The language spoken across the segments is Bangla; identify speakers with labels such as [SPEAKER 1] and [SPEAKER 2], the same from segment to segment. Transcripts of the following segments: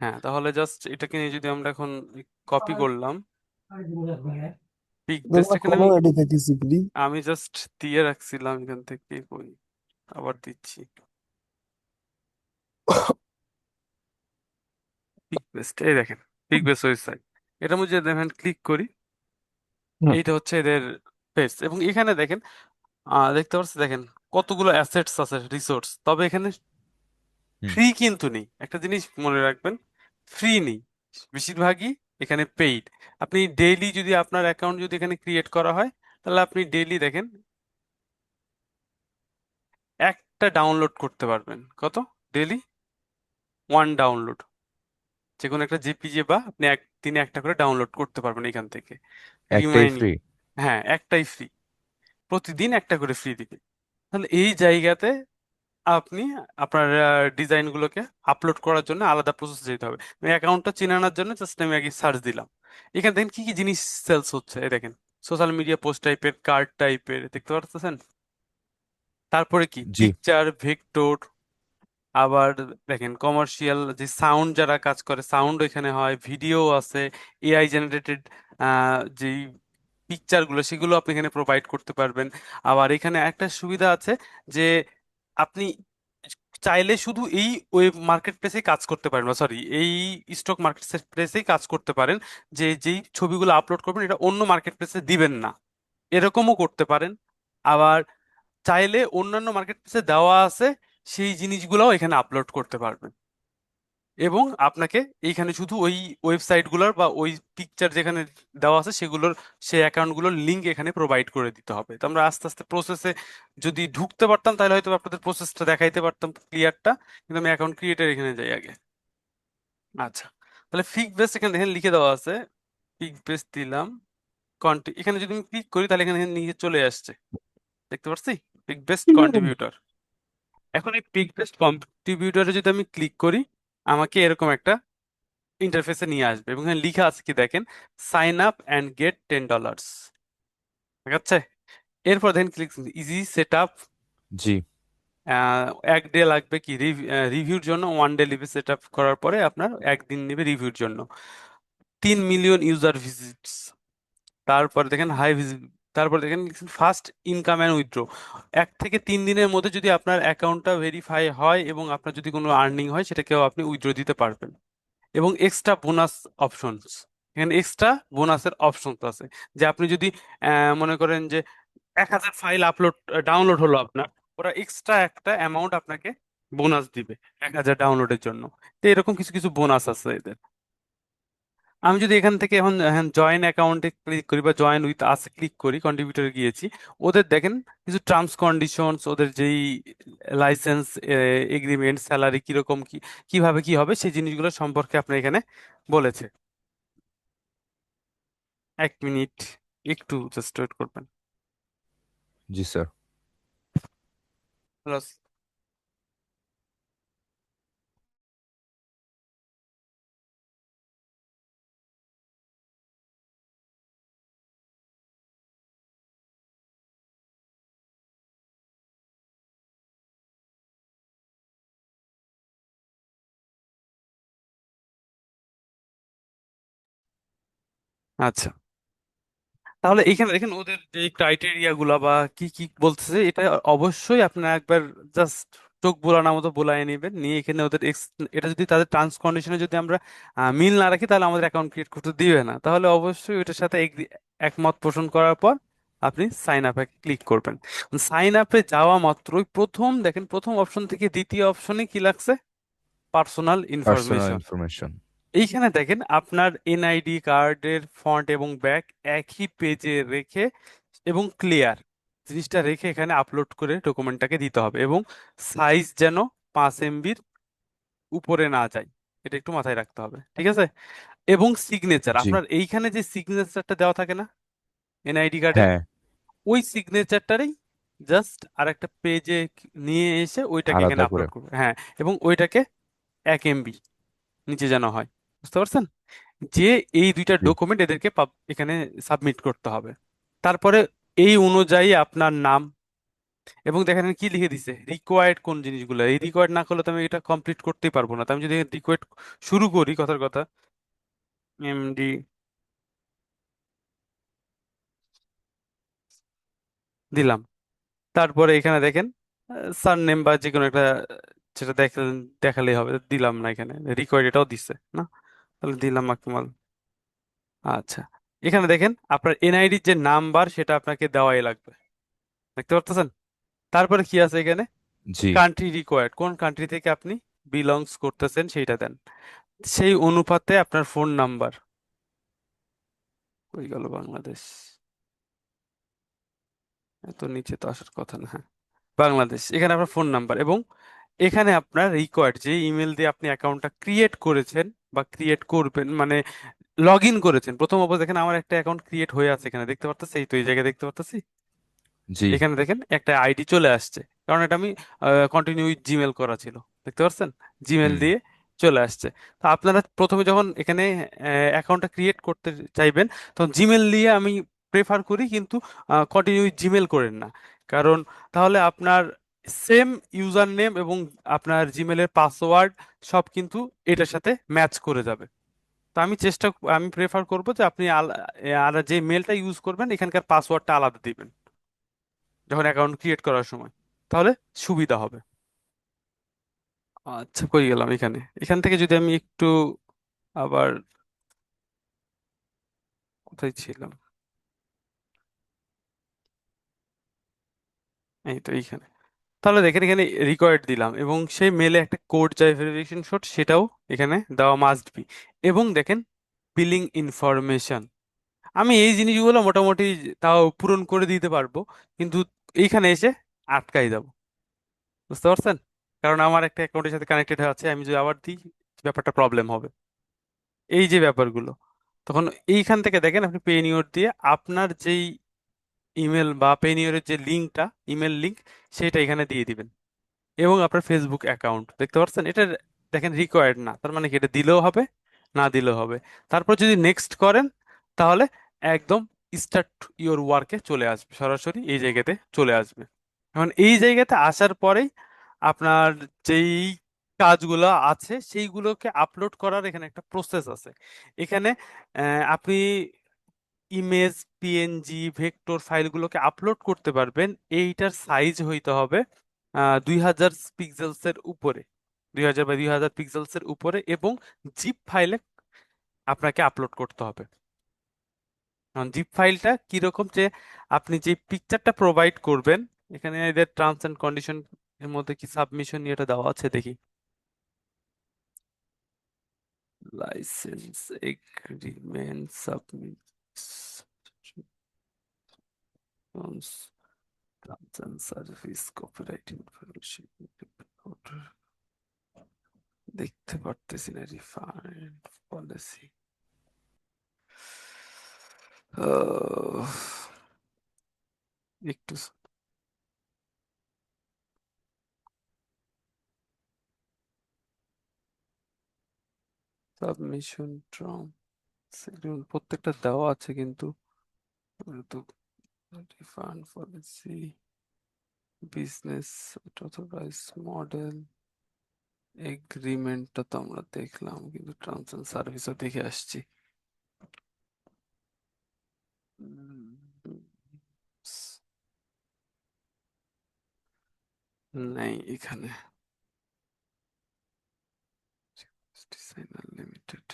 [SPEAKER 1] হ্যাঁ, তাহলে জাস্ট এটাকে নিয়ে যদি আমরা এখন কপি করলাম, পিক বেস্ট
[SPEAKER 2] তোমরা
[SPEAKER 1] এখানে
[SPEAKER 2] কোনো
[SPEAKER 1] আমি
[SPEAKER 2] এডি থেকে শিখলি?
[SPEAKER 1] আমি জাস্ট দিয়ে রাখছিলাম, এখান থেকে কই আবার দিচ্ছি। পিক বেস্ট, এই দেখেন, পিক বেস্ট ওয়েবসাইট। এটার মধ্যে দেখেন ক্লিক করি,
[SPEAKER 2] হুম।
[SPEAKER 1] এইটা হচ্ছে এদের পেজ। এবং এখানে দেখেন দেখতে পাচ্ছি, দেখেন কতগুলো অ্যাসেটস আছে, রিসোর্স। তবে এখানে
[SPEAKER 2] হুম।
[SPEAKER 1] ফ্রি কিন্তু নেই, একটা জিনিস মনে রাখবেন, ফ্রি নেই, বেশিরভাগই এখানে পেইড। আপনি ডেইলি যদি আপনার অ্যাকাউন্ট যদি এখানে ক্রিয়েট করা হয়, তাহলে আপনি ডেইলি দেখেন একটা ডাউনলোড করতে পারবেন। কত? ডেইলি ওয়ান ডাউনলোড, যে কোনো একটা জেপিজি, বা আপনি একদিনে একটা করে ডাউনলোড করতে পারবেন এখান থেকে।
[SPEAKER 2] একটাই
[SPEAKER 1] রিমাইনিং,
[SPEAKER 2] ফ্রি?
[SPEAKER 1] হ্যাঁ একটাই ফ্রি, প্রতিদিন একটা করে ফ্রি দিবে। তাহলে এই জায়গাতে আপনি আপনার ডিজাইন গুলোকে আপলোড করার জন্য আলাদা প্রসেস যেতে হবে। অ্যাকাউন্টটা চিনানোর জন্য জাস্ট আমি আগে সার্চ দিলাম। এখানে দেখেন কি কি জিনিস সেলস হচ্ছে, এই দেখেন সোশ্যাল মিডিয়া পোস্ট টাইপের, কার্ড টাইপের, দেখতে পাচ্ছেন। তারপরে কি
[SPEAKER 2] জি।
[SPEAKER 1] পিকচার, ভেক্টর, আবার দেখেন কমার্শিয়াল যে সাউন্ড, যারা কাজ করে সাউন্ড এখানে হয়, ভিডিও আছে, এআই জেনারেটেড যেই পিকচার গুলো সেগুলো আপনি এখানে প্রোভাইড করতে পারবেন। আবার এখানে একটা সুবিধা আছে যে আপনি চাইলে শুধু এই ওয়েব মার্কেট প্লেসেই কাজ করতে পারেন, বা সরি, এই স্টক মার্কেট প্লেসেই কাজ করতে পারেন, যে যেই ছবিগুলো আপলোড করবেন এটা অন্য মার্কেট প্লেসে দিবেন না, এরকমও করতে পারেন। আবার চাইলে অন্যান্য মার্কেট প্লেসে দেওয়া আছে সেই জিনিসগুলোও এখানে আপলোড করতে পারবেন। এবং আপনাকে এইখানে শুধু ওই ওয়েবসাইট গুলোর বা ওই পিকচার যেখানে দেওয়া আছে সেগুলোর, সেই অ্যাকাউন্টগুলোর লিংক এখানে প্রোভাইড করে দিতে হবে। তো আমরা আস্তে আস্তে প্রসেসে যদি ঢুকতে পারতাম, তাহলে হয়তো আপনাদের প্রসেসটা দেখাইতে পারতাম ক্লিয়ারটা। কিন্তু আমি অ্যাকাউন্ট ক্রিয়েটার এখানে যাই আগে। আচ্ছা, তাহলে ফিক বেস এখানে দেখেন লিখে দেওয়া আছে, ফিক বেস দিলাম, এখানে যদি আমি ক্লিক করি তাহলে এখানে নিচে চলে আসছে, দেখতে পাচ্ছি পিক বেস্ট কন্ট্রিবিউটর। এখন এই পিক বেস্ট কন্ট্রিবিউটরে যদি আমি ক্লিক করি, আমাকে এরকম একটা ইন্টারফেসে নিয়ে আসবে, এবং এখানে লিখা আছে কি দেখেন, সাইন আপ অ্যান্ড গেট $10। ঠিক আছে? এরপর দেখেন ক্লিক ইজি সেট আপ।
[SPEAKER 2] জি।
[SPEAKER 1] এক ডে লাগবে কি রিভিউর জন্য, ওয়ান ডে লিভে সেট আপ করার পরে আপনার একদিন নেবে রিভিউর জন্য। 3 মিলিয়ন ইউজার ভিজিটস। তারপরে দেখেন হাই ভিজিট, তারপরে দেখেন ফার্স্ট ইনকাম অ্যান্ড উইথড্র। 1 থেকে 3 দিনের মধ্যে যদি আপনার অ্যাকাউন্টটা ভেরিফাই হয় এবং আপনার যদি কোনো আর্নিং হয়, সেটাকেও আপনি উইথড্র দিতে পারবেন। এবং এক্সট্রা বোনাস অপশনস, এখানে এক্সট্রা বোনাসের অপশনস আছে, যে আপনি যদি মনে করেন যে 1,000 ফাইল ডাউনলোড হলো আপনার, ওরা এক্সট্রা একটা অ্যামাউন্ট আপনাকে বোনাস দিবে 1,000 ডাউনলোডের জন্য। তো এরকম কিছু কিছু বোনাস আছে এদের। আমি যদি এখান থেকে এখন জয়েন অ্যাকাউন্টে ক্লিক করি, বা জয়েন উইথ আস ক্লিক করি, কন্ট্রিবিউটরে গিয়েছি, ওদের দেখেন কিছু টার্মস কন্ডিশনস, ওদের যেই লাইসেন্স এগ্রিমেন্ট, স্যালারি কিরকম, কি কিভাবে কি হবে, সেই জিনিসগুলো সম্পর্কে আপনার এখানে বলেছে। 1 মিনিট, একটু জাস্ট ওয়েট করবেন।
[SPEAKER 2] জি স্যার।
[SPEAKER 1] Plus, আচ্ছা, তাহলে এখানে দেখেন ওদের যে ক্রাইটেরিয়া গুলা বা কি কি বলতেছে, এটা অবশ্যই আপনার একবার জাস্ট চোখ বোলানোর মতো বোলায় নেবেন, নিয়ে এখানে ওদের এটা যদি তাদের টার্মস কন্ডিশনে যদি আমরা মিল না রাখি, তাহলে আমাদের অ্যাকাউন্ট ক্রিয়েট করতে দিবে না। তাহলে অবশ্যই ওইটার সাথে একমত পোষণ করার পর আপনি সাইন আপে ক্লিক করবেন। সাইন আপে যাওয়া মাত্রই প্রথম দেখেন, প্রথম অপশন থেকে দ্বিতীয় অপশনে কি লাগছে, পার্সোনাল
[SPEAKER 2] পার্সোনাল
[SPEAKER 1] ইনফরমেশন।
[SPEAKER 2] ইনফরমেশন।
[SPEAKER 1] এইখানে দেখেন আপনার এনআইডি কার্ডের ফন্ট এবং ব্যাক একই পেজে রেখে এবং ক্লিয়ার জিনিসটা রেখে এখানে আপলোড করে ডকুমেন্টটাকে দিতে হবে, এবং সাইজ যেন 5 MBর উপরে না যায়, এটা একটু মাথায় রাখতে হবে, ঠিক আছে? এবং সিগনেচার,
[SPEAKER 2] জি।
[SPEAKER 1] আপনার এইখানে যে সিগনেচারটা দেওয়া থাকে না এনআইডি কার্ডে,
[SPEAKER 2] হ্যাঁ।
[SPEAKER 1] ওই সিগনেচারটারই জাস্ট আর একটা পেজে নিয়ে এসে ওইটাকে এখানে
[SPEAKER 2] আলাদা করে।
[SPEAKER 1] আপলোড করবে, হ্যাঁ। এবং ওইটাকে 1 MB নিচে যেন হয়, বুঝতে পারছেন? যে এই দুইটা
[SPEAKER 2] জি।
[SPEAKER 1] ডকুমেন্ট এদেরকে এখানে সাবমিট করতে হবে। তারপরে এই অনুযায়ী আপনার নাম, এবং দেখেন এখানে কি লিখে দিছে, রিকোয়ার্ড কোন জিনিসগুলো। এই রিকোয়ার্ড না করলে তো আমি এটা কমপ্লিট করতেই পারবো না। তো আমি যদি রিকোয়ার্ড শুরু করি, কথার কথা, এমডি দিলাম, তারপরে এখানে দেখেন সারনেম বা যে কোনো একটা যেটা দেখালেই হবে, দিলাম না, এখানে রিকোয়ার্ড এটাও দিছে না, তাহলে দিলাম আকমাল। আচ্ছা, এখানে দেখেন আপনার এনআইডির যে নাম্বার সেটা আপনাকে দেওয়াই লাগবে, দেখতে পারতেছেন। তারপরে কি আছে এখানে,
[SPEAKER 2] জি
[SPEAKER 1] কান্ট্রি রিকোয়ার্ড, কোন কান্ট্রি থেকে আপনি বিলংস করতেছেন সেইটা দেন, সেই অনুপাতে আপনার ফোন নাম্বার, কই গেল বাংলাদেশ, এত নিচে তো আসার কথা না, হ্যাঁ বাংলাদেশ, এখানে আপনার ফোন নাম্বার, এবং এখানে আপনার রিকোয়ার্ড যে ইমেল দিয়ে আপনি অ্যাকাউন্টটা ক্রিয়েট করেছেন বা ক্রিয়েট করবেন, মানে লগ ইন করেছেন প্রথম অবস্থা। এখানে আমার একটা অ্যাকাউন্ট ক্রিয়েট হয়ে আছে, এখানে দেখতে পারতেছি, এই তো এই জায়গায় দেখতে পারতেছি,
[SPEAKER 2] জি
[SPEAKER 1] এখানে দেখেন একটা আইডি চলে আসছে, কারণ এটা আমি কন্টিনিউ উইথ জিমেল করা ছিল, দেখতে পাচ্ছেন, জিমেল
[SPEAKER 2] হুম
[SPEAKER 1] দিয়ে চলে আসছে। তো আপনারা প্রথমে যখন এখানে অ্যাকাউন্টটা ক্রিয়েট করতে চাইবেন, তখন জিমেল দিয়ে আমি প্রেফার করি, কিন্তু কন্টিনিউ উইথ জিমেল করেন না, কারণ তাহলে আপনার সেম ইউজার নেম এবং আপনার জিমেলের পাসওয়ার্ড সব কিন্তু এটার সাথে ম্যাচ করে যাবে। তো আমি প্রেফার করবো যে আপনি আর যে মেলটা ইউজ করবেন এখানকার পাসওয়ার্ডটা আলাদা দিবেন যখন অ্যাকাউন্ট ক্রিয়েট করার সময়, তাহলে সুবিধা হবে। আচ্ছা, কই গেলাম, এখানে এখান থেকে যদি আমি একটু আবার, কোথায় ছিলাম, এই তো এইখানে। তাহলে দেখেন এখানে রিকোয়ার্ড দিলাম এবং সেই মেলে একটা কোড চাই, ভেরিফিকেশন কোড, সেটাও এখানে দেওয়া মাস্ট বি। এবং দেখেন বিলিং ইনফরমেশন, আমি এই জিনিসগুলো মোটামুটি তাও পূরণ করে দিতে পারবো, কিন্তু এইখানে এসে আটকাই যাব, বুঝতে পারছেন, কারণ আমার একটা অ্যাকাউন্টের সাথে কানেক্টেড হয়ে আছে, আমি যদি আবার দিই ব্যাপারটা প্রবলেম হবে, এই যে ব্যাপারগুলো। তখন এইখান থেকে দেখেন আপনি পেনিওর দিয়ে আপনার যেই ইমেল বা পেনিওরের যে লিঙ্কটা, ইমেল লিঙ্ক, সেটা এখানে দিয়ে দিবেন, এবং আপনার ফেসবুক অ্যাকাউন্ট, দেখতে পাচ্ছেন এটা দেখেন রিকোয়ার্ড না, তার মানে কি এটা দিলেও হবে, না দিলেও হবে। তারপর যদি নেক্সট করেন, তাহলে একদম স্টার্ট ইওর ওয়ার্কে চলে আসবে, সরাসরি এই জায়গাতে চলে আসবে। এখন এই জায়গাতে আসার পরেই আপনার যেই কাজগুলো আছে সেইগুলোকে আপলোড করার এখানে একটা প্রসেস আছে। এখানে আপনি ইমেজ, পিএনজি, ভেক্টর ফাইলগুলোকে আপলোড করতে পারবেন, এইটার সাইজ হইতে হবে 2000 পিক্সেলসের উপরে, 2000 বাই 2000 পিক্সেলসের উপরে, এবং জিপ ফাইলে আপনাকে আপলোড করতে হবে। এখন জিপ ফাইলটা কিরকম, যে আপনি যে পিকচারটা প্রোভাইড করবেন, এখানে এদের টার্মস এন্ড কন্ডিশন এর মধ্যে কি সাবমিশন এটা দেওয়া আছে দেখি, licence agreement submit, terms and service, copyright information, দেখতে পারতেছি না, রিফান্ড পলিসি, একটু সাবমিশন ট্রাম, প্রত্যেকটা দেওয়া আছে কিন্তু refund policy, business authorize model, এগ্রিমেন্টটা তো আমরা দেখলাম, কিন্তু টার্মস এন্ড সার্ভিসও দেখে আসছি। উম, নাই এখানে, ডিজাইনার লিমিটেড,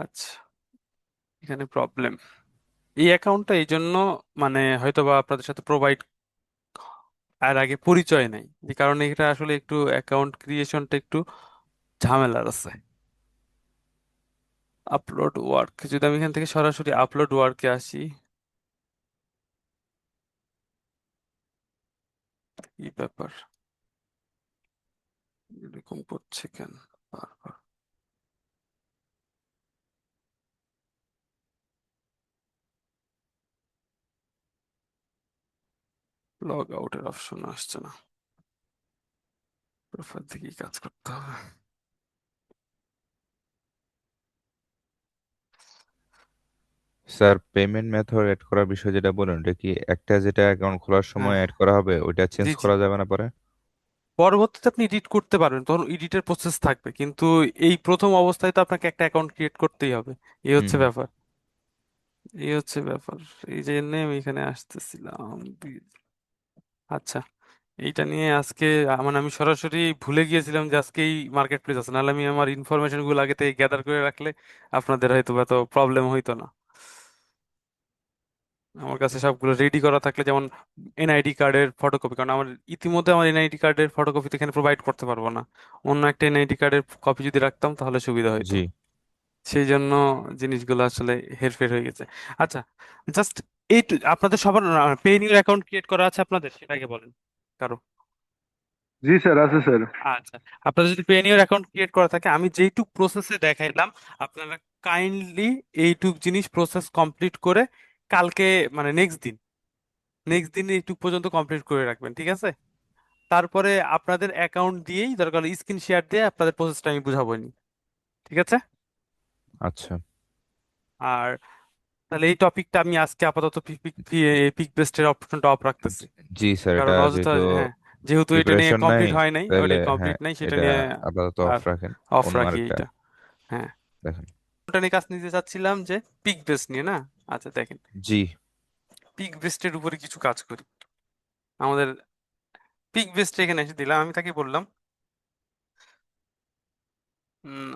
[SPEAKER 1] আচ্ছা, এখানে প্রবলেম, এই অ্যাকাউন্টটা এই জন্য, মানে হয়তোবা আপনাদের সাথে প্রোভাইড আর আগে পরিচয় নাই, যে কারণে এটা আসলে একটু অ্যাকাউন্ট ক্রিয়েশনটা একটু ঝামেলার আছে। আপলোড ওয়ার্ক, যদি আমি এখান থেকে সরাসরি আপলোড ওয়ার্কে আসি, কি ব্যাপার, এরকম করছে কেন বারবার, লগ আউটের অপশন আসছে না, প্রোফাইল থেকেই কাজ করতে হবে।
[SPEAKER 2] স্যার, পেমেন্ট মেথড অ্যাড করার বিষয় যেটা বলেন, এটা কি একটা যেটা অ্যাকাউন্ট খোলার
[SPEAKER 1] হ্যাঁ,
[SPEAKER 2] সময় অ্যাড করা হবে ওইটা চেঞ্জ
[SPEAKER 1] জি জি,
[SPEAKER 2] করা যাবে না পরে?
[SPEAKER 1] পরবর্তীতে আপনি এডিট করতে পারবেন, তখন এডিটের প্রসেস থাকবে, কিন্তু এই প্রথম অবস্থায় তো আপনাকে একটা অ্যাকাউন্ট ক্রিয়েট করতেই হবে। এই
[SPEAKER 2] হুম
[SPEAKER 1] হচ্ছে
[SPEAKER 2] হুম।
[SPEAKER 1] ব্যাপার, এই হচ্ছে ব্যাপার। এই জন্য আমি এখানে আসতেছিলাম। আচ্ছা, এইটা নিয়ে আজকে মানে আমি সরাসরি ভুলে গিয়েছিলাম যে আজকেই মার্কেট প্লেস আছে, নাহলে আমি আমার ইনফরমেশন গুলো আগে থেকে গ্যাদার করে রাখলে আপনাদের হয়তো এত প্রবলেম হইতো না। আমার কাছে সবগুলো রেডি করা থাকলে, যেমন এনআইডি কার্ডের ফটোকপি, কারণ আমার ইতিমধ্যে আমার এনআইডি কার্ডের ফটোকপি তো এখানে প্রোভাইড করতে পারবো না, অন্য একটা এনআইডি কার্ডের কপি যদি রাখতাম তাহলে সুবিধা হতো।
[SPEAKER 2] জি।
[SPEAKER 1] সেই জন্য জিনিসগুলো আসলে হেরফের হয়ে গেছে। আচ্ছা, জাস্ট এই আপনাদের সবার পেইনিউর অ্যাকাউন্ট ক্রিয়েট করা আছে আপনাদের, সেটাকে বলেন কারো।
[SPEAKER 3] জি স্যার, আছে স্যার।
[SPEAKER 1] আচ্ছা, আপনাদের যদি পেনিওর অ্যাকাউন্ট ক্রিয়েট করা থাকে, আমি যেইটুক প্রসেসে দেখাইলাম, আপনারা কাইন্ডলি এইটুক জিনিস প্রসেস কমপ্লিট করে কালকে, মানে নেক্সট দিন এইটুক পর্যন্ত কমপ্লিট করে রাখবেন, ঠিক আছে? তারপরে আপনাদের অ্যাকাউন্ট দিয়েই দরকার স্ক্রিন শেয়ার দিয়ে আপনাদের প্রসেসটা আমি বুঝাবো নি, ঠিক আছে?
[SPEAKER 2] আচ্ছা।
[SPEAKER 1] আর তাহলে এই টপিকটা আমি আজকে আপাতত পিক বেস্টের অপশনটা অফ রাখতেছি,
[SPEAKER 2] জি স্যার, এটা
[SPEAKER 1] কারণ অযথা,
[SPEAKER 2] যেহেতু
[SPEAKER 1] হ্যাঁ, যেহেতু এটা নিয়ে
[SPEAKER 2] প্রিপারেশন নাই,
[SPEAKER 1] কমপ্লিট হয় নাই,
[SPEAKER 2] তাহলে
[SPEAKER 1] ওটাই
[SPEAKER 2] হ্যাঁ,
[SPEAKER 1] কমপ্লিট নাই, সেটা
[SPEAKER 2] এটা
[SPEAKER 1] নিয়ে
[SPEAKER 2] আপাতত অফ
[SPEAKER 1] আর
[SPEAKER 2] রাখেন।
[SPEAKER 1] অফ
[SPEAKER 2] অন্য
[SPEAKER 1] রাখি
[SPEAKER 2] আরেকটা
[SPEAKER 1] এইটা। হ্যাঁ,
[SPEAKER 2] দেখেন।
[SPEAKER 1] কোনটা নিয়ে কাজ নিতে চাচ্ছিলাম, যে পিক বেস নিয়ে না। আচ্ছা দেখেন,
[SPEAKER 2] জি।
[SPEAKER 1] পিক বেস্টের উপরে কিছু কাজ করি আমাদের। পিক বেস্ট এখানে এসে দিলাম, আমি তাকে বললাম উম,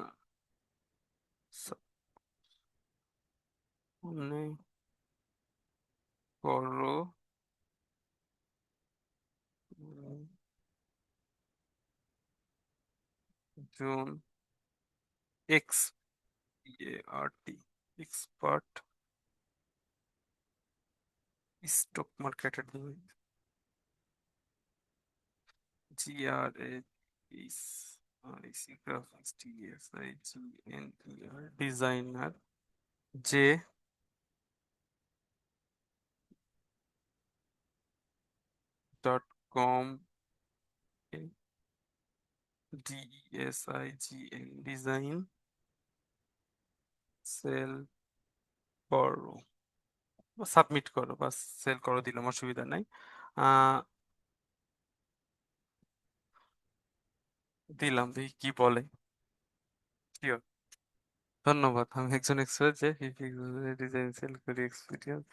[SPEAKER 1] স- মনে করো উম, জুন X R T expert stock মার্কেটের G R S I C graphics T S I G N E R designer J dot com DESIGN design sell করো, সাবমিট করো, বাস সেল করো দিলাম, অসুবিধা নাই। আহ দিলাম, দেখি কি বলে। Sure, ধন্যবাদ, আমি একজন এক্সপার্ট যে ডিজাইন সেল করি, এক্সপিরিয়েন্স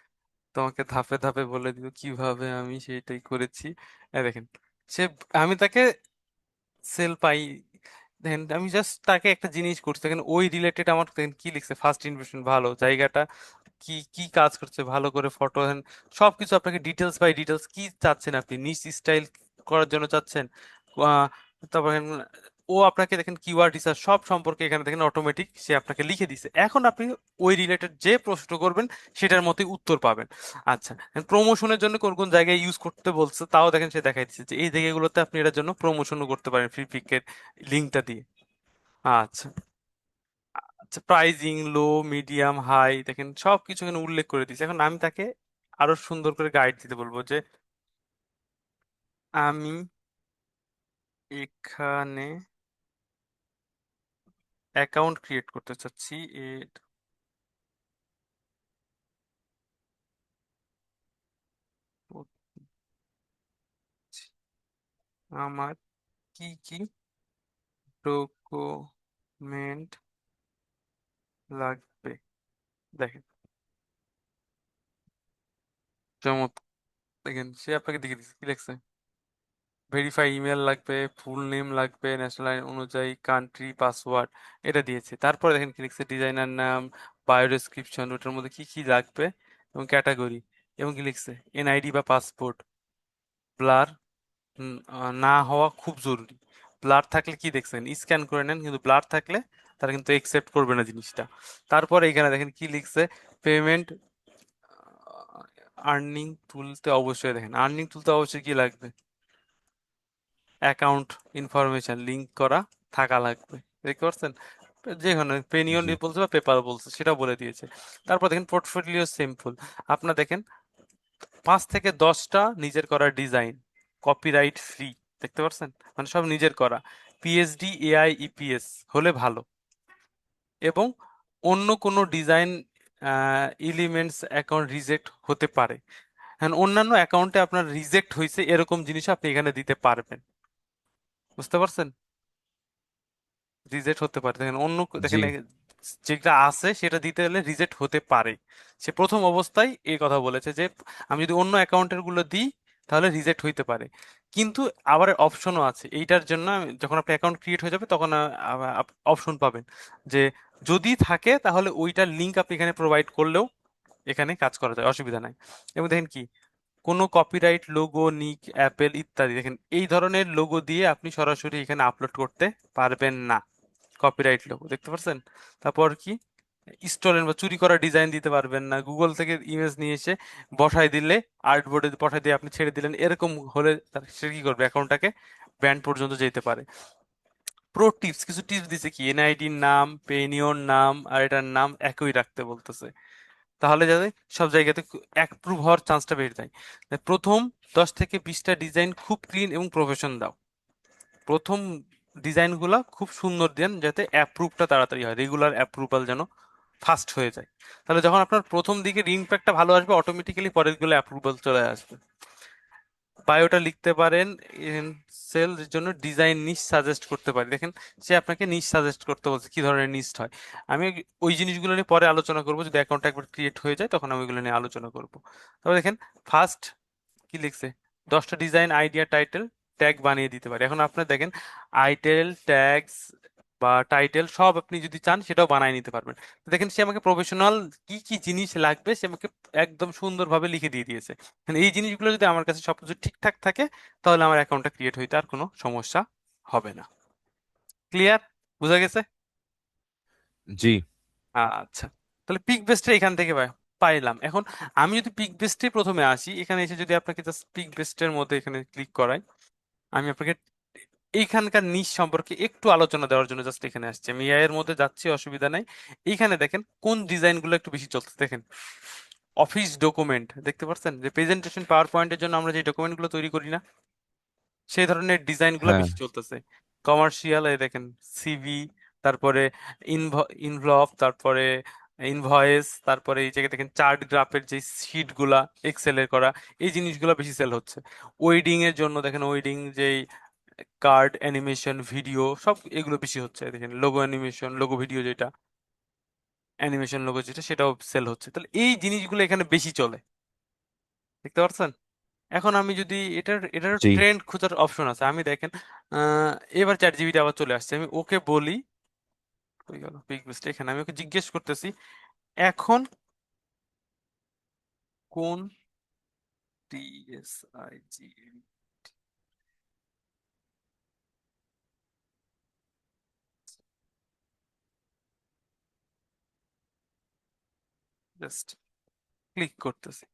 [SPEAKER 1] তোমাকে ধাপে ধাপে বলে দিব কিভাবে আমি সেইটাই করেছি। দেখেন, সে, আমি তাকে সেল পাই, দেখেন আমি জাস্ট তাকে একটা জিনিস করছি, দেখেন ওই রিলেটেড আমার, দেখেন কি লিখছে, ফার্স্ট ইমপ্রেশন ভালো, জায়গাটা কি কি কাজ করছে ভালো করে, ফটো সবকিছু আপনাকে ডিটেলস বাই ডিটেলস কি চাচ্ছেন, আপনি নিচ স্টাইল করার জন্য চাচ্ছেন, আহ, তারপর ও আপনাকে দেখেন কিওয়ার্ড রিসার্চ সব সম্পর্কে এখানে দেখেন অটোমেটিক সে আপনাকে লিখে দিছে, এখন আপনি ওই রিলেটেড যে প্রশ্ন করবেন সেটার মতোই উত্তর পাবেন। আচ্ছা, প্রমোশনের জন্য কোন কোন জায়গায় ইউজ করতে বলছে তাও দেখেন সে দেখাই দিচ্ছে যে এই জায়গাগুলোতে আপনি এটার জন্য প্রমোশনও করতে পারেন ফ্রি পিকের লিঙ্কটা দিয়ে। আচ্ছা, আচ্ছা, প্রাইজিং লো, মিডিয়াম, হাই, দেখেন সবকিছু এখানে উল্লেখ করে দিয়েছে। এখন আমি তাকে আরো সুন্দর করে গাইড দিতে বলবো যে আমি এখানে অ্যাকাউন্ট ক্রিয়েট করতে চাচ্ছি, এর আমার কি কি ডকুমেন্ট লাগবে, দেখেন চমৎকার, দেখেন সে আপনাকে দেখে দিচ্ছে কি লেখছে, ভেরিফাই ইমেল লাগবে, ফুল নেম লাগবে, ন্যাশনাল অনুযায়ী, কান্ট্রি, পাসওয়ার্ড, এটা দিয়েছে। তারপরে দেখেন কি লিখছে, ডিজাইনার নাম, বায়ো ডেসক্রিপশন, ওটার মধ্যে কি কি লাগবে এবং ক্যাটাগরি, এবং কি লিখছে এনআইডি বা পাসপোর্ট, ব্লার না হওয়া খুব জরুরি। ব্লার থাকলে কি দেখছেন, স্ক্যান করে নেন, কিন্তু ব্লার থাকলে তারা কিন্তু একসেপ্ট করবে না জিনিসটা। তারপরে এখানে দেখেন কি লিখছে, পেমেন্ট আর্নিং তুলতে অবশ্যই, দেখেন আর্নিং তুলতে অবশ্যই কি লাগবে, অ্যাকাউন্ট ইনফরমেশন লিংক করা থাকা লাগবে, দেখতে পাচ্ছেন? যে কোনো পেনিয়ন
[SPEAKER 2] জি।
[SPEAKER 1] বলছে বা পেপার বলছে সেটা বলে দিয়েছে। তারপর দেখেন পোর্টফোলিও সিম্পল, আপনার দেখেন 5 থেকে 10টা নিজের করা ডিজাইন, কপিরাইট ফ্রি, দেখতে পাচ্ছেন? মানে সব নিজের করা, পিএইচডি, এআই, ইপিএস হলে ভালো, এবং অন্য কোনো ডিজাইন এলিমেন্টস অ্যাকাউন্ট রিজেক্ট হতে পারে। হ্যাঁ, অন্যান্য অ্যাকাউন্টে আপনার রিজেক্ট হয়েছে এরকম জিনিস আপনি এখানে দিতে পারবেন। বুঝতে পারছেন? রিজেক্ট হতে পারে, দেখেন অন্য
[SPEAKER 2] জি।
[SPEAKER 1] দেখেন যেটা আছে সেটা দিতে হলে রিজেক্ট হতে পারে। সে প্রথম অবস্থায় এই কথা বলেছে যে আমি যদি অন্য অ্যাকাউন্টের গুলো দিই তাহলে রিজেক্ট হইতে পারে। কিন্তু আবার অপশনও আছে এইটার জন্য। যখন আপনার অ্যাকাউন্ট ক্রিয়েট হয়ে যাবে তখন অপশন পাবেন যে যদি থাকে তাহলে ওইটার লিঙ্ক আপনি এখানে প্রোভাইড করলেও এখানে কাজ করা যায়, অসুবিধা নাই। এবং দেখেন কি, কোনো কপিরাইট লোগো, নিক, অ্যাপেল ইত্যাদি, দেখেন এই ধরনের লোগো দিয়ে আপনি সরাসরি এখানে আপলোড করতে পারবেন না। কপিরাইট লোগো দেখতে পাচ্ছেন? তারপর কি, স্টোলেন বা চুরি করা ডিজাইন দিতে পারবেন না। গুগল থেকে ইমেজ নিয়ে এসে বসাই দিলে, আর্টবোর্ডে বসাই দিয়ে আপনি ছেড়ে দিলেন, এরকম হলে সে কি করবে, অ্যাকাউন্টটাকে ব্যান পর্যন্ত যেতে পারে। প্রো টিপস, কিছু টিপস দিছে কি, এনআইডির নাম, পেনিয়র নাম আর এটার নাম একই রাখতে বলতেছে, তাহলে যাতে সব জায়গাতে অ্যাপ্রুভ হওয়ার চান্সটা বেড়ে যায়। তাই প্রথম 10 থেকে 20টা ডিজাইন খুব ক্লিন এবং প্রফেশন দাও। প্রথম ডিজাইনগুলা খুব সুন্দর দেন যাতে অ্যাপ্রুভটা তাড়াতাড়ি হয়, রেগুলার অ্যাপ্রুভাল যেন ফাস্ট হয়ে যায়। তাহলে যখন আপনার প্রথম দিকের ইমপ্যাক্টটা ভালো আসবে, অটোমেটিক্যালি পরের গুলো অ্যাপ্রুভাল চলে আসবে। বায়োটা লিখতে পারেন। সেলস জন্য ডিজাইন নিশ সাজেস্ট করতে পারি, দেখেন সে আপনাকে নিশ সাজেস্ট করতে বলছে কি ধরনের নিশ হয়। আমি ওই জিনিসগুলো নিয়ে পরে আলোচনা করবো, যদি অ্যাকাউন্টটা একবার ক্রিয়েট হয়ে যায় তখন আমি ওইগুলো নিয়ে আলোচনা করব। তবে দেখেন ফার্স্ট কি লিখছে, 10টা ডিজাইন আইডিয়া টাইটেল ট্যাগ বানিয়ে দিতে পারে। এখন আপনার দেখেন আইটেল ট্যাগস বা টাইটেল সব আপনি যদি চান সেটাও বানিয়ে নিতে পারবেন। তো দেখেন সে আমাকে প্রফেশনাল কি কি জিনিস লাগবে সে আমাকে একদম সুন্দরভাবে লিখে দিয়ে দিয়েছে। মানে এই জিনিসগুলো যদি আমার কাছে সবকিছু ঠিকঠাক থাকে তাহলে আমার অ্যাকাউন্টটা ক্রিয়েট হইতে আর কোনো সমস্যা হবে না। ক্লিয়ার? বুঝা গেছে?
[SPEAKER 2] জি।
[SPEAKER 1] আচ্ছা, তাহলে পিক বেসটা এখান থেকে পাইলাম। এখন আমি যদি পিক বেসটে প্রথমে আসি, এখানে এসে যদি আপনাকে জাস্ট পিক বেসটের মধ্যে এখানে ক্লিক করাই, আমি আপনাকে এইখানকার নিশ সম্পর্কে একটু আলোচনা দেওয়ার জন্য জাস্ট এখানে আসছি। আমি এআই এর মধ্যে যাচ্ছি, অসুবিধা নাই। এইখানে দেখেন কোন ডিজাইন গুলো একটু বেশি চলছে, দেখেন অফিস ডকুমেন্ট দেখতে পাচ্ছেন, যে প্রেজেন্টেশন পাওয়ার পয়েন্টের জন্য আমরা যে ডকুমেন্ট গুলো তৈরি করি না, সেই ধরনের ডিজাইন গুলো
[SPEAKER 2] হ্যাঁ।
[SPEAKER 1] বেশি চলতেছে। কমার্শিয়াল, এই দেখেন সিভি, তারপরে ইনভলভ, তারপরে ইনভয়েস, তারপরে এই জায়গায় দেখেন চার্ট গ্রাফের যে শিট গুলা এক্সেল এর করা, এই জিনিসগুলো বেশি সেল হচ্ছে। ওয়েডিং এর জন্য দেখেন ওয়েডিং যেই কার্ড অ্যানিমেশন ভিডিও সব এগুলো বেশি হচ্ছে। দেখেন লোগো অ্যানিমেশন, লোগো ভিডিও যেটা অ্যানিমেশন লোগো যেটা সেটাও সেল হচ্ছে। তাহলে এই জিনিসগুলো এখানে বেশি চলে, দেখতে পাচ্ছেন? এখন আমি যদি এটার
[SPEAKER 2] জি।
[SPEAKER 1] ট্রেন্ড খোঁজার অপশন আছে, আমি দেখেন আহ এবার চ্যাট জিপিটি আবার চলে আসছে, আমি ওকে বলি, কই গেল পিক লিস্ট, এখানে আমি ওকে জিজ্ঞেস করতেছি এখন কোন টিএসআইজি, জাস্ট ক্লিক করতেছি।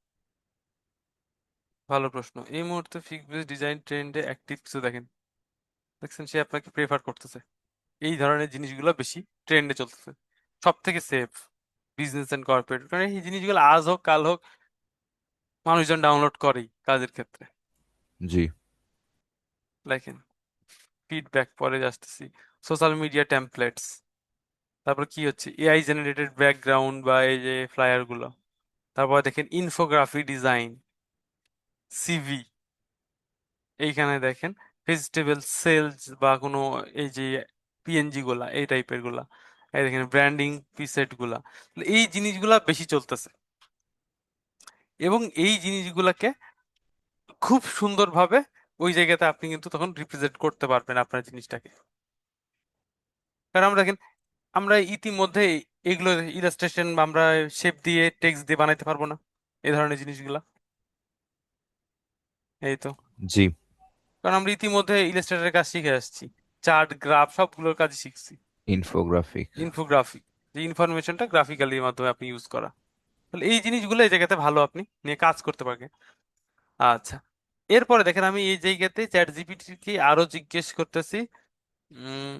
[SPEAKER 1] ভালো প্রশ্ন, এই মুহূর্তে ফিক্স বেস ডিজাইন ট্রেন্ডে অ্যাক্টিভ কিছু দেখেন, দেখছেন সে আপনাকে প্রেফার করতেছে। এই ধরনের জিনিসগুলো বেশি ট্রেন্ডে চলতেছে, সব থেকে সেফ বিজনেস এন্ড কর্পোরেট, কারণ এই জিনিসগুলো আজ হোক কাল হোক মানুষজন ডাউনলোড করেই কাজের ক্ষেত্রে।
[SPEAKER 2] জি।
[SPEAKER 1] দেখেন ফিডব্যাক পরে আসতেছি, সোশ্যাল মিডিয়া টেমপ্লেটস, তারপর কি হচ্ছে এআই জেনারেটেড ব্যাকগ্রাউন্ড বা এই যে ফ্লায়ার গুলো, তারপর দেখেন ইনফোগ্রাফি ডিজাইন, সিভি, এইখানে দেখেন ভেজিটেবল সেলস বা কোনো এই যে পিএনজি গুলা এই টাইপের গুলা, এই দেখেন ব্র্যান্ডিং পিসেট গুলা, এই জিনিসগুলা বেশি চলতেছে। এবং এই জিনিসগুলাকে খুব সুন্দরভাবে ওই জায়গাতে আপনি কিন্তু তখন রিপ্রেজেন্ট করতে পারবেন আপনার জিনিসটাকে। কারণ আমরা দেখেন আমরা ইতিমধ্যে এগুলো ইলাস্ট্রেশন আমরা শেপ দিয়ে টেক্সট দিয়ে বানাইতে পারবো না এই ধরনের জিনিসগুলা? এই তো,
[SPEAKER 2] জি।
[SPEAKER 1] কারণ আমরা ইতিমধ্যে ইলাস্ট্রেটরের কাজ শিখে আসছি, চার্ট গ্রাফ সবগুলোর কাজ শিখছি।
[SPEAKER 2] ইনফোগ্রাফিক।
[SPEAKER 1] ইনফোগ্রাফিক, যে ইনফরমেশনটা গ্রাফিক্যালি মাধ্যমে আপনি ইউজ করা, তাহলে এই জিনিসগুলো এই জায়গাতে ভালো আপনি নিয়ে কাজ করতে পারবেন। আচ্ছা, এরপরে দেখেন আমি এই জায়গাতে চ্যাট জিপিটিকে আরো জিজ্ঞেস করতেছি উম,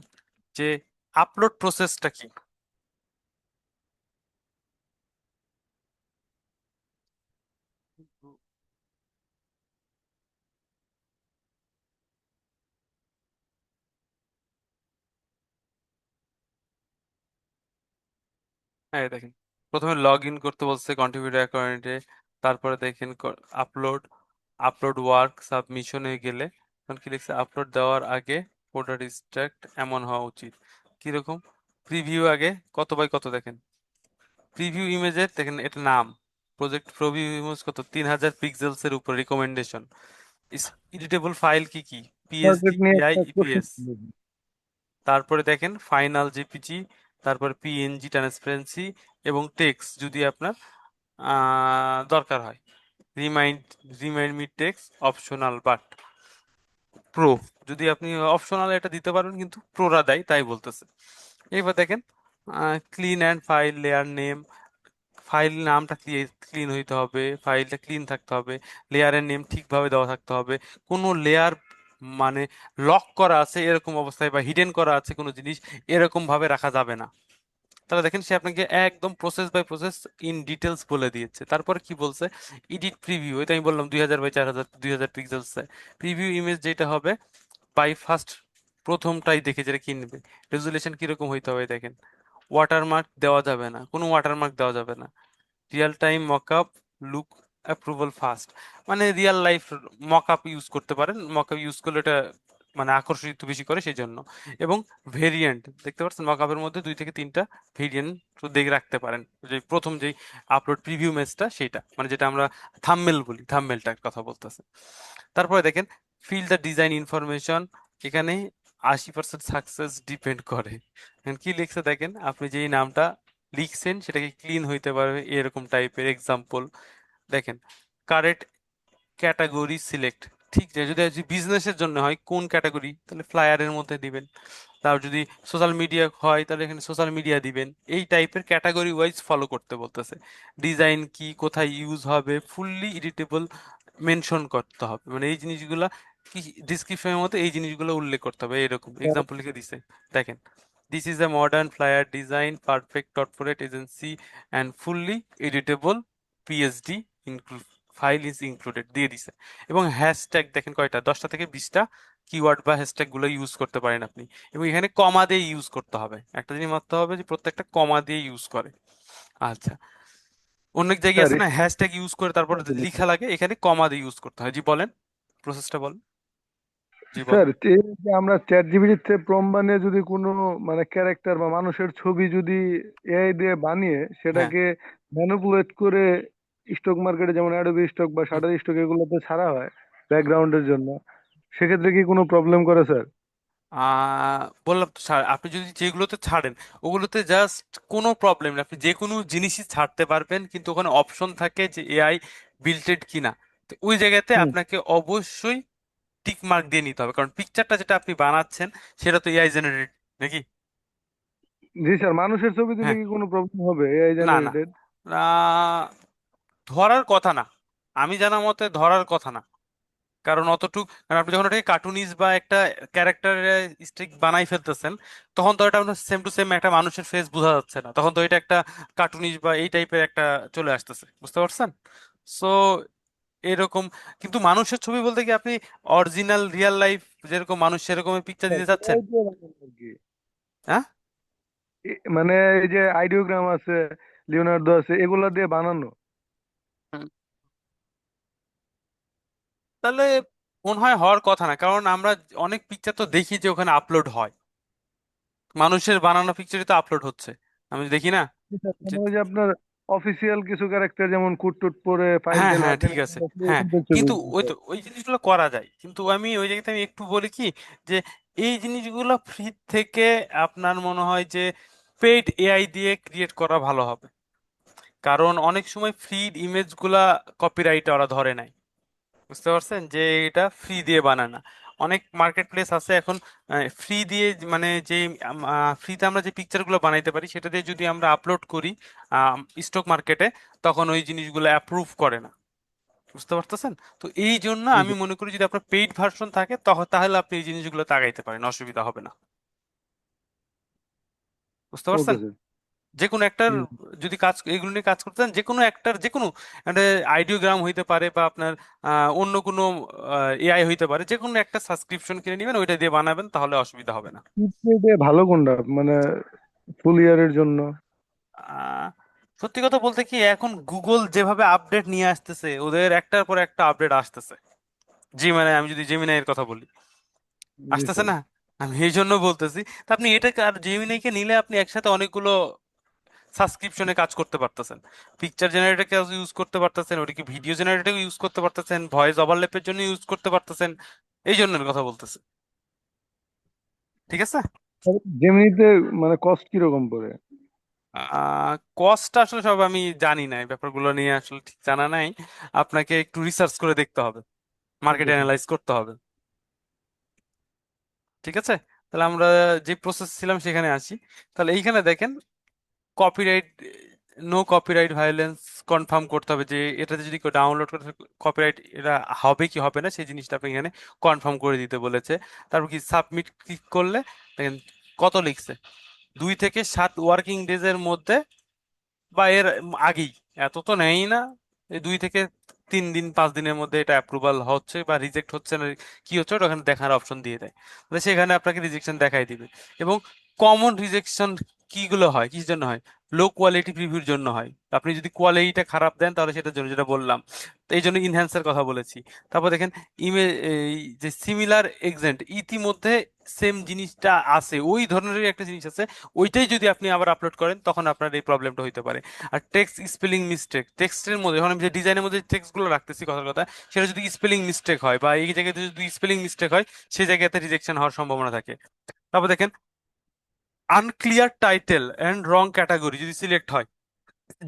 [SPEAKER 1] যে আপলোড প্রসেসটা কি। হ্যাঁ দেখেন প্রথমে লগ ইন করতে বলছে কন্ট্রিবিউটর অ্যাকাউন্টে, তারপরে দেখেন আপলোড, আপলোড ওয়ার্ক সাবমিশনে গেলে তখন কি লিখছে, আপলোড দেওয়ার আগে ফোল্ডার ডিস্ট্রাক্ট এমন হওয়া উচিত। কিরকম? প্রিভিউ আগে কত বাই কত দেখেন, প্রিভিউ ইমেজের দেখেন এটা নাম, প্রজেক্ট প্রিভিউ ইমেজ কত, 3000 পিক্সেলস এর উপর রিকমেন্ডেশন। এডিটেবল ফাইল কি কি, পিএসডি,
[SPEAKER 3] মার্কেট নিয়ে
[SPEAKER 1] পিআই,
[SPEAKER 3] একটা কোশ্চেন।
[SPEAKER 1] ইপিএস। তারপরে দেখেন ফাইনাল জেপিজি, তারপর পিএনজি ট্রান্সপারেন্সি এবং টেক্সট যদি আপনার দরকার হয়। Remind remind me text optional but pro, যদি আপনি অপশনাল এটা দিতে পারবেন কিন্তু প্রোরা দেয় তাই বলতেছে। এবার দেখেন clean and file layer name, file নামটা ক্লিন হইতে হবে, ফাইলটা ক্লিন থাকতে হবে, লেয়ারের নেম ঠিকভাবে দেওয়া থাকতে হবে। কোনো লেয়ার মানে লক করা আছে এরকম অবস্থায় বা হিডেন করা আছে কোনো জিনিস এরকম ভাবে রাখা যাবে না। তাহলে দেখেন সে আপনাকে একদম process by process in details বলে দিয়েছে। তারপরে কি বলছে, এডিট প্রিভিউ, এটা আমি বললাম 2000 বাই 4000, 2000 পিক্সেলস প্রিভিউ ইমেজ যেটা হবে বাই ফার্স্ট, প্রথমটাই দেখে যেটা কিনবে। রেজুলেশন কিরকম হইতে হবে দেখেন, ওয়াটারমার্ক দেওয়া যাবে না, কোনো ওয়াটারমার্ক দেওয়া যাবে না। Real time mockup look approval fast, মানে রিয়েল লাইফ মকআপ ইউজ করতে পারেন, মকআপ ইউজ করলে এটা মানে আকর্ষিত বেশি করে সেই জন্য। এবং ভেরিয়েন্ট দেখতে পাচ্ছেন মকআপের মধ্যে 2 থেকে 3টা ভেরিয়েন্ট দেখে রাখতে পারেন। যে প্রথম যেই আপলোড প্রিভিউ ম্যাচটা সেটা মানে যেটা আমরা থাম্বনেল বলি, থাম্বনেলটার কথা বলতেছে। তারপরে দেখেন ফিল দ্য ডিজাইন ইনফরমেশন, এখানে 80% সাকসেস ডিপেন্ড করে। এখানে কি লিখছে দেখেন, আপনি যেই নামটা লিখছেন সেটাকে ক্লিন হইতে পারবে এরকম টাইপের এক্সাম্পল। দেখেন কারেক্ট ক্যাটাগরি সিলেক্ট, ঠিক আছে, যদি বিজনেসের জন্য হয় কোন ক্যাটাগরি তাহলে ফ্লায়ারের মধ্যে দিবেন। তারপর যদি সোশ্যাল মিডিয়া হয় তাহলে এখানে সোশ্যাল মিডিয়া দিবেন। এই টাইপের ক্যাটাগরি ওয়াইজ ফলো করতে বলতেছে। ডিজাইন কি কোথায় ইউজ হবে ফুললি এডিটেবল মেনশন করতে হবে, মানে এই জিনিসগুলা কি ডিসক্রিপশনের মধ্যে এই জিনিসগুলো উল্লেখ করতে হবে, এরকম এক্সাম্পল লিখে দিছে। দেখেন this is a modern flyer design perfect corporate agency and fully editable PSD include, file is included দিয়ে দিছে। এবং হ্যাশট্যাগ দেখেন কয়টা, 10টা থেকে 20টা কিওয়ার্ড বা হ্যাশট্যাগ গুলো ইউজ করতে পারেন আপনি। এবং এখানে কমা দিয়ে ইউজ করতে হবে, একটা জিনিস মানতে হবে যে প্রত্যেকটা কমা দিয়ে ইউজ করে। আচ্ছা, অনেক জায়গায়
[SPEAKER 3] স্যার
[SPEAKER 1] আছে না হ্যাশট্যাগ ইউজ করে তারপর লিখা লাগে, এখানে কমা দিয়ে ইউজ করতে হয়। জি বলেন, প্রসেসটা বলেন। জি
[SPEAKER 3] স্যার
[SPEAKER 1] বলেন।
[SPEAKER 3] এই যে আমরা চ্যাট জিপিটিতে প্রম্পট বানিয়ে যদি কোনো মানে ক্যারেক্টার বা মানুষের ছবি যদি এআই দিয়ে বানিয়ে
[SPEAKER 1] হ্যাঁ।
[SPEAKER 3] সেটাকে ম্যানিপুলেট করে স্টক মার্কেটে যেমন অ্যাডোবি স্টক বা
[SPEAKER 1] হুম।
[SPEAKER 3] শাটার স্টক এগুলোতে ছাড়া হয় ব্যাকগ্রাউন্ডের জন্য, সেক্ষেত্রে কি কোনো প্রবলেম করে স্যার?
[SPEAKER 1] বললাম তো আপনি যদি যেগুলোতে ছাড়েন ওগুলোতে জাস্ট কোনো প্রবলেম নেই, আপনি যে কোনো জিনিসই ছাড়তে পারবেন, কিন্তু ওখানে অপশন থাকে যে এআই বিল্টেড কিনা। তো ওই জায়গাতে
[SPEAKER 3] হুম।
[SPEAKER 1] আপনাকে অবশ্যই টিক মার্ক দিয়ে নিতে হবে, কারণ পিকচারটা যেটা আপনি বানাচ্ছেন সেটা তো এআই জেনারেটেড নাকি।
[SPEAKER 3] জি স্যার, মানুষের ছবি দিলে
[SPEAKER 1] হ্যাঁ।
[SPEAKER 3] কি কোনো প্রবলেম হবে এআই
[SPEAKER 1] না না,
[SPEAKER 3] জেনারেটেড?
[SPEAKER 1] আহ, ধরার কথা না, আমি জানা মতে ধরার কথা না। কারণ অতটুক, কারণ আপনি যখন একটা কার্টুনিস বা একটা ক্যারেক্টার স্টিক বানাই ফেলতেছেন তখন তো এটা আপনার সেম টু সেম একটা মানুষের ফেস বোঝা যাচ্ছে না, তখন তো এটা একটা কার্টুনিস বা এই টাইপের একটা চলে আসতেছে, বুঝতে পারছেন? সো এরকম, কিন্তু মানুষের ছবি বলতে কি আপনি অরিজিনাল রিয়েল লাইফ যেরকম মানুষ সেরকমের পিকচার দিতে চাচ্ছেন?
[SPEAKER 3] এআই দিয়ে বানানো আর কি।
[SPEAKER 1] হ্যাঁ।
[SPEAKER 3] মানে এই যে আইডিওগ্রাম আছে, লিওনার্দো আছে, এগুলা দিয়ে বানানো।
[SPEAKER 1] হুম। তাহলে মনে হয় হওয়ার কথা না, কারণ আমরা অনেক পিকচার তো দেখি যে ওখানে আপলোড হয়, মানুষের বানানো পিকচারই তো আপলোড হচ্ছে, আমি দেখি না যে।
[SPEAKER 3] মানে ওই যে আপনার অফিসিয়াল কিছু ক্যারেক্টার যেমন কুট টুট পরে ফাইল
[SPEAKER 1] হ্যাঁ
[SPEAKER 3] টাইল
[SPEAKER 1] হ্যাঁ
[SPEAKER 3] হাতে
[SPEAKER 1] ঠিক আছে।
[SPEAKER 3] নিয়ে
[SPEAKER 1] হ্যাঁ,
[SPEAKER 3] এরকম দেখতে
[SPEAKER 1] কিন্তু ওই
[SPEAKER 3] বুঝছি।
[SPEAKER 1] তো ওই জিনিসগুলো করা যায়, কিন্তু আমি ওই জায়গাতে আমি একটু বলি কি, যে এই জিনিসগুলো ফ্রি থেকে আপনার মনে হয় যে পেইড এআই দিয়ে ক্রিয়েট করা ভালো হবে। কারণ অনেক সময় ফ্রি ইমেজগুলা কপিরাইট ওরা ধরে নাই, বুঝতে পারছেন যে এটা ফ্রি দিয়ে বানায় না। অনেক মার্কেট প্লেস আছে এখন ফ্রি দিয়ে, মানে যে ফ্রিতে আমরা যে পিকচারগুলো বানাইতে পারি সেটা দিয়ে যদি আমরা আপলোড করি স্টক মার্কেটে, তখন ওই জিনিসগুলো অ্যাপ্রুভ করে না, বুঝতে পারতেছেন? তো এই জন্য আমি মনে করি যদি আপনার পেইড ভার্সন থাকে তখন তাহলে আপনি এই জিনিসগুলো তাকাইতে পারেন, অসুবিধা হবে না, বুঝতে
[SPEAKER 3] ওকে
[SPEAKER 1] পারছেন?
[SPEAKER 3] স্যার।
[SPEAKER 1] যে কোনো একটার যদি কাজ এগুলো নিয়ে কাজ করতে চান, যে কোনো একটার যে কোনো একটা আইডিওগ্রাম হইতে পারে বা আপনার অন্য কোনো এআই হইতে পারে, যে কোনো একটা সাবস্ক্রিপশন কিনে নেবেন ওইটা দিয়ে বানাবেন, তাহলে অসুবিধা হবে না।
[SPEAKER 3] ভালো কোনটা মানে ফুল ইয়ারের জন্য?
[SPEAKER 1] সত্যি কথা বলতে কি, এখন গুগল যেভাবে আপডেট নিয়ে আসতেছে, ওদের একটার পর একটা আপডেট আসতেছে। জিমিনাই, আমি যদি জেমিনাই এর কথা বলি,
[SPEAKER 3] জি
[SPEAKER 1] আসতেছে
[SPEAKER 3] স্যার।
[SPEAKER 1] না? আমি এই জন্য বলতেছি। তা আপনি এটাকে আর জেমিনাইকে নিলে আপনি একসাথে অনেকগুলো সাবস্ক্রিপশনে কাজ করতে পারতেছেন। পিকচার জেনারেটরকে ইউজ করতে পারতেছেন, ওটাকে ভিডিও জেনারেটর ইউজ করতে পারতেছেন, ভয়েস ওভারল্যাপের জন্য ইউজ করতে পারতেছেন। এই জন্য আমি কথা বলতেছি। ঠিক আছে।
[SPEAKER 3] জেমিনিতে মানে কস্ট কিরকম পড়ে?
[SPEAKER 1] কস্ট আসলে সব আমি জানি না, এই ব্যাপারগুলো নিয়ে আসলে ঠিক জানা নাই। আপনাকে একটু রিসার্চ করে দেখতে হবে, মার্কেট
[SPEAKER 3] ওকে স্যার।
[SPEAKER 1] অ্যানালাইজ করতে হবে। ঠিক আছে। তাহলে আমরা যে প্রসেস ছিলাম সেখানে আসি। তাহলে এইখানে দেখেন, copyright, no copyright violence confirm করতে হবে যে এটাতে যদি কেউ ডাউনলোড করে কপিরাইট এটা হবে কি হবে না সেই জিনিসটা আপনি এখানে কনফার্ম করে দিতে বলেছে। তারপর কি সাবমিট ক্লিক করলে দেখেন কত লিখছে, 2 থেকে 7 ওয়ার্কিং ডেজের মধ্যে বা এর আগেই, এত তো নেয়ই না, এই 2 থেকে 3 দিন 5 দিনের মধ্যে এটা অ্যাপ্রুভাল হচ্ছে বা রিজেক্ট হচ্ছে না কি হচ্ছে ওটা ওখানে দেখার অপশন দিয়ে দেয়। তাহলে সেখানে আপনাকে রিজেকশন দেখাই দিবে। এবং কমন রিজেকশন কিগুলো হয়, কিসের জন্য হয়? লো কোয়ালিটি প্রিভিউর জন্য হয়। আপনি যদি কোয়ালিটিটা খারাপ দেন তাহলে সেটার জন্য, যেটা বললাম, তো এই জন্য ইনহ্যান্সের কথা বলেছি। তারপর দেখেন ইমেজ, এই যে সিমিলার এক্সেন্ট, ইতিমধ্যে সেম জিনিসটা আছে, ওই ধরনেরই একটা জিনিস আছে, ওইটাই যদি আপনি আবার আপলোড করেন তখন আপনার এই প্রবলেমটা হইতে পারে। আর টেক্সট স্পেলিং মিস্টেক, টেক্সটের মধ্যে যখন আমি যে ডিজাইনের মধ্যে টেক্সটগুলো রাখতেছি কথার কথা, সেটা যদি স্পেলিং মিস্টেক হয় বা এই জায়গাতে যদি স্পেলিং মিস্টেক হয়, সেই জায়গাতে রিজেকশন হওয়ার সম্ভাবনা থাকে। তারপর দেখেন unclear title and wrong category যদি সিলেক্ট হয়,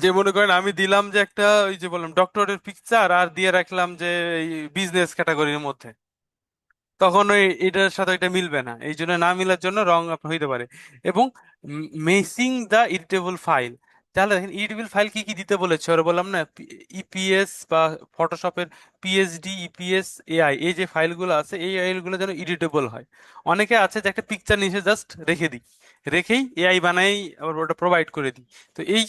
[SPEAKER 1] যে মনে করেন আমি দিলাম যে একটা ওই যে বললাম ডক্টরের পিকচার আর দিয়ে রাখলাম যে বিজনেস ক্যাটাগরির মধ্যে, তখন ওই এটার সাথে এটা মিলবে না, এই জন্য না মিলার জন্য রং আপনার হইতে পারে। এবং মেসিং দ্য এডিটেবল ফাইল, তাহলে দেখেন এডিটেবল ফাইল কি কি দিতে বলেছে ওরা, বললাম না, ইপিএস বা ফটোশপের পিএইচডি, ইপিএস, এআই, এই যে ফাইলগুলো আছে এই ফাইলগুলো যেন এডিটেবল হয়। অনেকে আছে যে একটা পিকচার নিচে জাস্ট রেখে দিই, রেখেই এআই বানাই আবার ওটা প্রোভাইড করে দিই। তো এই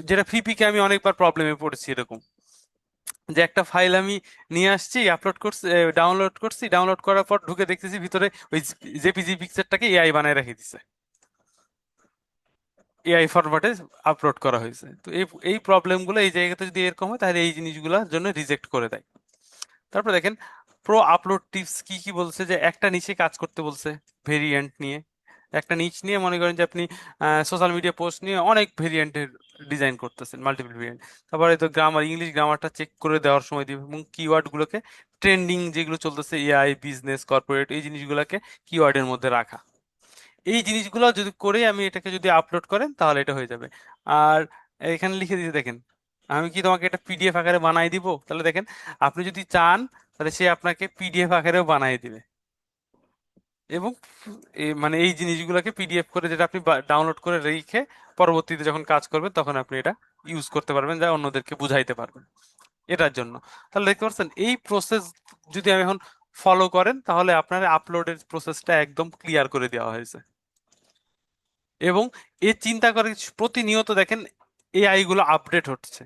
[SPEAKER 1] যেটা ফ্রিপিকে আমি অনেকবার প্রবলেমে পড়েছি এরকম, যে একটা ফাইল আমি নিয়ে আসছি, আপলোড করছি, ডাউনলোড করছি, ডাউনলোড করার পর ঢুকে দেখতেছি ভিতরে ওই জেপিজি পিকচারটাকে এআই বানায় রেখে দিছে, এআই ফরম্যাটে আপলোড করা হয়েছে। তো এই এই প্রবলেমগুলো এই জায়গাতে যদি এরকম হয় তাহলে এই জিনিসগুলোর জন্য রিজেক্ট করে দেয়। তারপর দেখেন প্রো আপলোড টিপস কি কি বলছে, যে একটা নিচে কাজ করতে বলছে, ভেরিয়েন্ট নিয়ে, একটা নিচ নিয়ে মনে করেন যে আপনি সোশ্যাল মিডিয়া পোস্ট নিয়ে অনেক ভেরিয়েন্টের ডিজাইন করতেছেন, মাল্টিপল ভেরিয়েন্ট। তারপরে তো গ্রামার, ইংলিশ গ্রামারটা চেক করে দেওয়ার সময় দিবে, এবং কিওয়ার্ড গুলোকে ট্রেন্ডিং যেগুলো চলতেছে, এআই, বিজনেস, কর্পোরেট, এই জিনিসগুলোকে কিওয়ার্ডের মধ্যে রাখা। এই জিনিসগুলো যদি করে আমি এটাকে যদি আপলোড করেন তাহলে এটা হয়ে যাবে। আর এখানে লিখে দিতে দেখেন, আমি কি তোমাকে এটা পিডিএফ আকারে বানাই দিব? তাহলে দেখেন, আপনি যদি চান তাহলে সে আপনাকে পিডিএফ আকারেও বানাই দিবে। এবং মানে এই জিনিসগুলোকে পিডিএফ করে যেটা আপনি ডাউনলোড করে রেখে পরবর্তীতে যখন কাজ করবেন তখন আপনি এটা ইউজ করতে পারবেন, যা অন্যদেরকে বুঝাইতে পারবেন এটার জন্য। তাহলে দেখতে পাচ্ছেন এই প্রসেস যদি আমি এখন ফলো করেন তাহলে আপনার আপলোডের প্রসেসটা একদম ক্লিয়ার করে দেওয়া হয়েছে। এবং এ চিন্তা করে প্রতিনিয়ত দেখেন এআই গুলো আপডেট হচ্ছে।